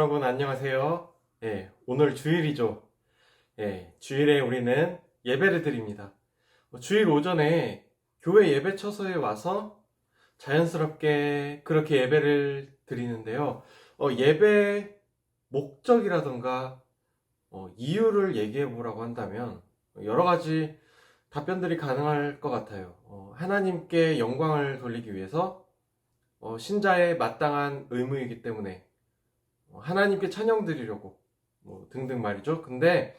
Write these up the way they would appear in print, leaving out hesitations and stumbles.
여러분 안녕하세요. 오늘 주일이죠. 주일에 우리는 예배를 드립니다. 주일 오전에 교회 예배처소에 와서 자연스럽게 그렇게 예배를 드리는데요. 예배 목적이라던가 이유를 얘기해 보라고 한다면 여러 가지 답변들이 가능할 것 같아요. 하나님께 영광을 돌리기 위해서 신자의 마땅한 의무이기 때문에 하나님께 찬양 드리려고 등등 말이죠. 근데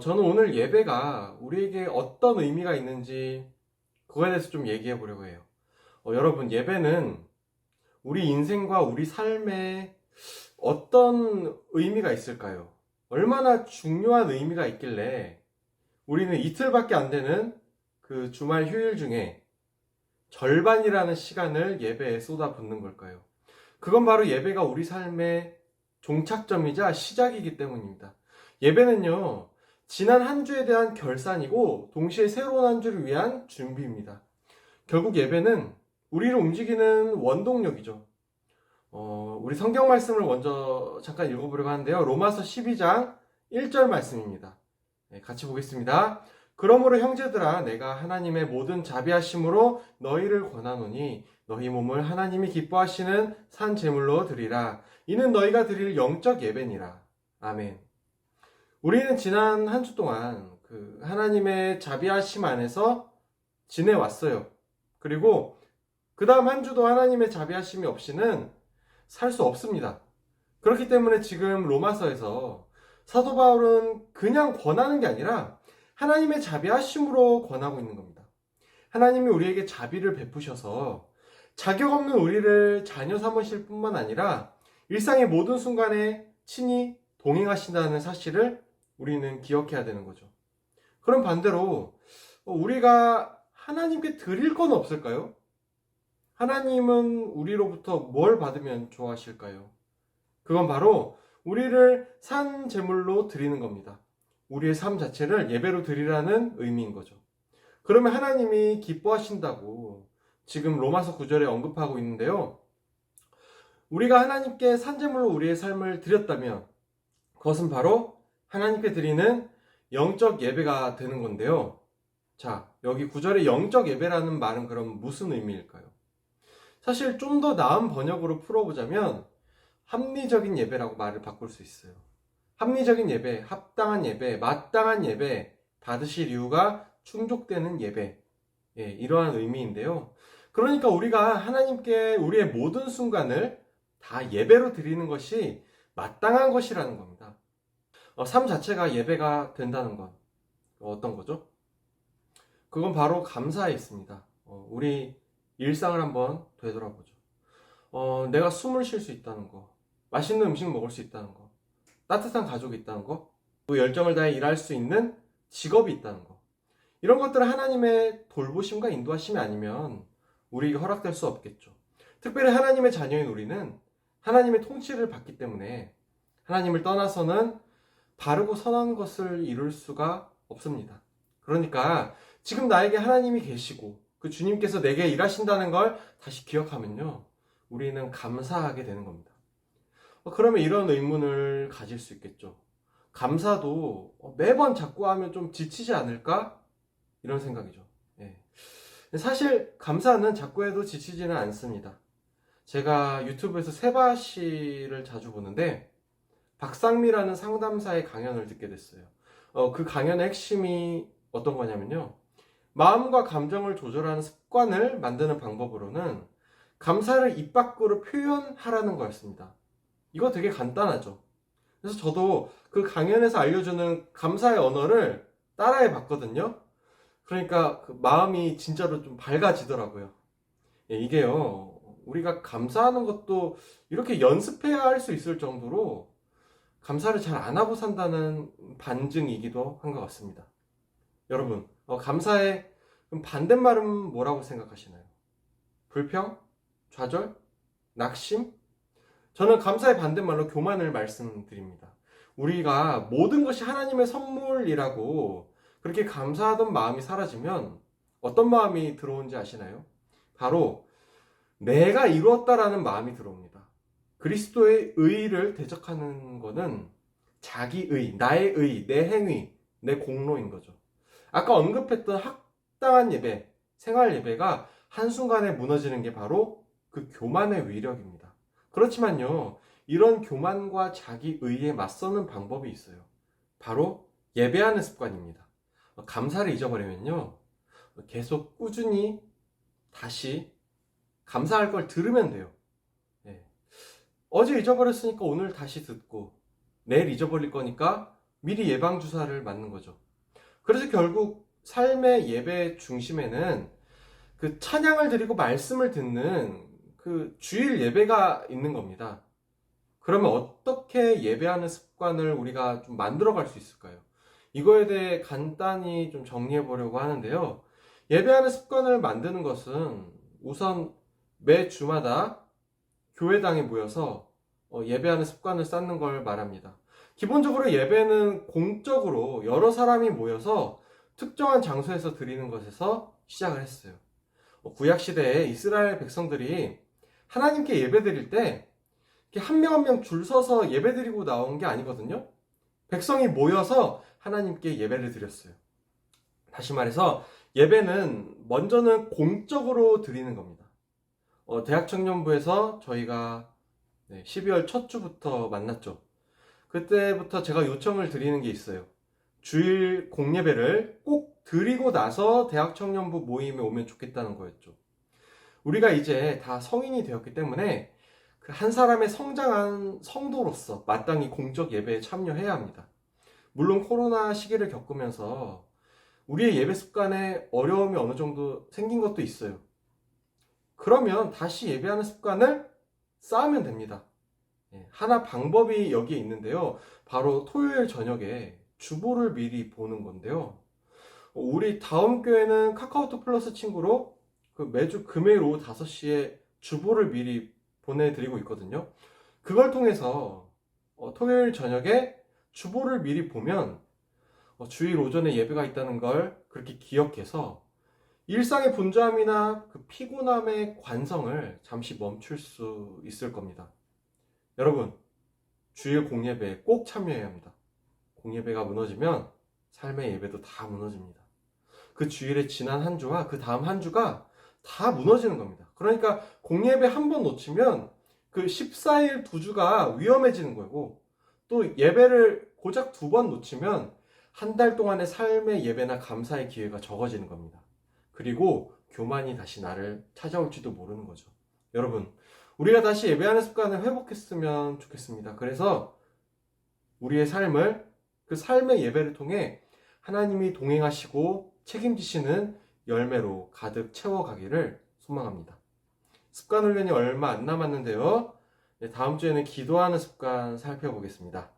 저는 오늘 예배가 우리에게 어떤 의미가 있는지 그거에 대해서 좀 얘기해 보려고 해요. 여러분, 예배는 우리 인생과 우리 삶에 어떤 의미가 있을까요? 얼마나 중요한 의미가 있길래 우리는 이틀밖에 안 되는 그 주말 휴일 중에 절반이라는 시간을 예배에 쏟아붓는 걸까요? 그건 바로 예배가 우리 삶의 종착점이자 시작이기 때문입니다. 예배는요, 지난 한 주에 대한 결산이고 동시에 새로운 한 주를 위한 준비입니다. 결국 예배는 우리를 움직이는 원동력이죠. 우리 성경 말씀을 먼저 잠깐 읽어보려고 하는데요. 로마서 12장 1절 말씀입니다. 같이 보겠습니다. 그러므로 형제들아, 내가 하나님의 모든 자비하심으로 너희를 권하노니 너희 몸을 하나님이 기뻐하시는 산 제물로 드리라. 이는 너희가 드릴 영적 예배니라. 아멘. 우리는 지난 한 주 동안 그 하나님의 자비하심 안에서 지내왔어요. 그리고 그 다음 한 주도 하나님의 자비하심이 없이는 살 수 없습니다. 그렇기 때문에 지금 로마서에서 사도 바울은 그냥 권하는 게 아니라 하나님의 자비하심으로 권하고 있는 겁니다. 하나님이 우리에게 자비를 베푸셔서 자격 없는 우리를 자녀 삼으실 뿐만 아니라 일상의 모든 순간에 친히 동행하신다는 사실을 우리는 기억해야 되는 거죠. 그럼 반대로 우리가 하나님께 드릴 건 없을까요? 하나님은 우리로부터 뭘 받으면 좋아하실까요? 그건 바로 우리를 산 제물로 드리는 겁니다. 우리의 삶 자체를 예배로 드리라는 의미인 거죠. 그러면 하나님이 기뻐하신다고 지금 로마서 9절에 언급하고 있는데요. 우리가 하나님께 산 제물로 우리의 삶을 드렸다면 그것은 바로 하나님께 드리는 영적 예배가 되는 건데요. 자, 여기 9절에 영적 예배라는 말은 그럼 무슨 의미일까요? 사실 좀 더 나은 번역으로 풀어보자면 합리적인 예배라고 말을 바꿀 수 있어요. 합리적인 예배, 합당한 예배, 마땅한 예배, 받으실 이유가 충족되는 예배. 이러한 의미인데요. 그러니까 우리가 하나님께 우리의 모든 순간을 다 예배로 드리는 것이 마땅한 것이라는 겁니다. 삶 자체가 예배가 된다는 건 어떤 거죠? 그건 바로 감사에 있습니다. 우리 일상을 한번 되돌아보죠. 내가 숨을 쉴 수 있다는 거, 맛있는 음식 먹을 수 있다는 거, 따뜻한 가족이 있다는 거, 또 열정을 다해 일할 수 있는 직업이 있다는 거. 이런 것들은 하나님의 돌보심과 인도하심이 아니면 우리에게 허락될 수 없겠죠. 특별히 하나님의 자녀인 우리는 하나님의 통치를 받기 때문에 하나님을 떠나서는 바르고 선한 것을 이룰 수가 없습니다. 그러니까 지금 나에게 하나님이 계시고 그 주님께서 내게 일하신다는 걸 다시 기억하면요, 우리는 감사하게 되는 겁니다. 그러면 이런 의문을 가질 수 있겠죠. 감사도 매번 자꾸 하면 좀 지치지 않을까? 이런 생각이죠. 사실 감사는 자꾸 해도 지치지는 않습니다. 제가 유튜브에서 세바시를 자주 보는데 박상미라는 상담사의 강연을 듣게 됐어요. 그 강연의 핵심이 어떤 거냐면요, 마음과 감정을 조절하는 습관을 만드는 방법으로는 감사를 입 밖으로 표현하라는 거였습니다. 이거 되게 간단하죠. 그래서 저도 그 강연에서 알려주는 감사의 언어를 따라해 봤거든요. 그러니까 그 마음이 진짜로 좀 밝아지더라고요. 이게요, 우리가 감사하는 것도 이렇게 연습해야 할 수 있을 정도로 감사를 잘 안 하고 산다는 반증이기도 한 것 같습니다. 여러분, 감사의 반대말은 뭐라고 생각하시나요? 불평? 좌절? 낙심? 저는 감사의 반대말로 교만을 말씀드립니다. 우리가 모든 것이 하나님의 선물이라고 그렇게 감사하던 마음이 사라지면 어떤 마음이 들어오는지 아시나요? 바로 내가 이루었다라는 마음이 들어옵니다. 그리스도의 의를 대적하는 거는 자기의, 나의 의, 내 행위, 내 공로인 거죠. 아까 언급했던 합당한 예배, 생활 예배가 한순간에 무너지는 게 바로 그 교만의 위력입니다. 그렇지만요, 이런 교만과 자기의에 맞서는 방법이 있어요. 바로 예배하는 습관입니다. 감사를 잊어버리면요, 계속 꾸준히 다시 감사할 걸 들으면 돼요. 예. 어제 잊어버렸으니까 오늘 다시 듣고, 내일 잊어버릴 거니까 미리 예방주사를 맞는 거죠. 그래서 결국 삶의 예배 중심에는 그 찬양을 드리고 말씀을 듣는 그 주일 예배가 있는 겁니다. 그러면 어떻게 예배하는 습관을 우리가 좀 만들어 갈 수 있을까요? 이거에 대해 간단히 좀 정리해 보려고 하는데요. 예배하는 습관을 만드는 것은 우선 매 주마다 교회당에 모여서 예배하는 습관을 쌓는 걸 말합니다. 기본적으로 예배는 공적으로 여러 사람이 모여서 특정한 장소에서 드리는 것에서 시작을 했어요. 구약시대에 이스라엘 백성들이 하나님께 예배 드릴 때 한 명 한 명 줄 서서 예배 드리고 나온 게 아니거든요. 백성이 모여서 하나님께 예배를 드렸어요. 다시 말해서 예배는 먼저는 공적으로 드리는 겁니다. 대학청년부에서 저희가 12월 첫 주부터 만났죠. 그때부터 제가 요청을 드리는 게 있어요. 주일 공예배를 꼭 드리고 나서 대학청년부 모임에 오면 좋겠다는 거였죠. 우리가 이제 다 성인이 되었기 때문에 그 한 사람의 성장한 성도로서 마땅히 공적 예배에 참여해야 합니다. 물론 코로나 시기를 겪으면서 우리의 예배 습관에 어려움이 어느 정도 생긴 것도 있어요. 그러면 다시 예배하는 습관을 쌓으면 됩니다. 하나 방법이 여기에 있는데요. 바로 토요일 저녁에 주보를 미리 보는 건데요. 우리 다음 교회는 카카오톡 플러스 친구로 그 매주 금요일 오후 5시에 주보를 미리 보내드리고 있거든요. 그걸 통해서 토요일 저녁에 주보를 미리 보면 주일 오전에 예배가 있다는 걸 그렇게 기억해서 일상의 분주함이나 그 피곤함의 관성을 잠시 멈출 수 있을 겁니다. 여러분, 주일 공예배에 꼭 참여해야 합니다. 공예배가 무너지면 삶의 예배도 다 무너집니다. 그 주일에 지난 한 주와 그 다음 한 주가 다 무너지는 겁니다. 그러니까 공예배 한 번 놓치면 그 14일 두 주가 위험해지는 거고, 또 예배를 고작 2번 놓치면 한 달 동안의 삶의 예배나 감사의 기회가 적어지는 겁니다. 그리고 교만이 다시 나를 찾아올지도 모르는 거죠. 여러분, 우리가 다시 예배하는 습관을 회복했으면 좋겠습니다. 그래서 우리의 삶을, 그 삶의 예배를 통해 하나님이 동행하시고 책임지시는 열매로 가득 채워가기를 소망합니다. 습관 훈련이 얼마 안 남았는데요. 다음 주에는 기도하는 습관 살펴보겠습니다.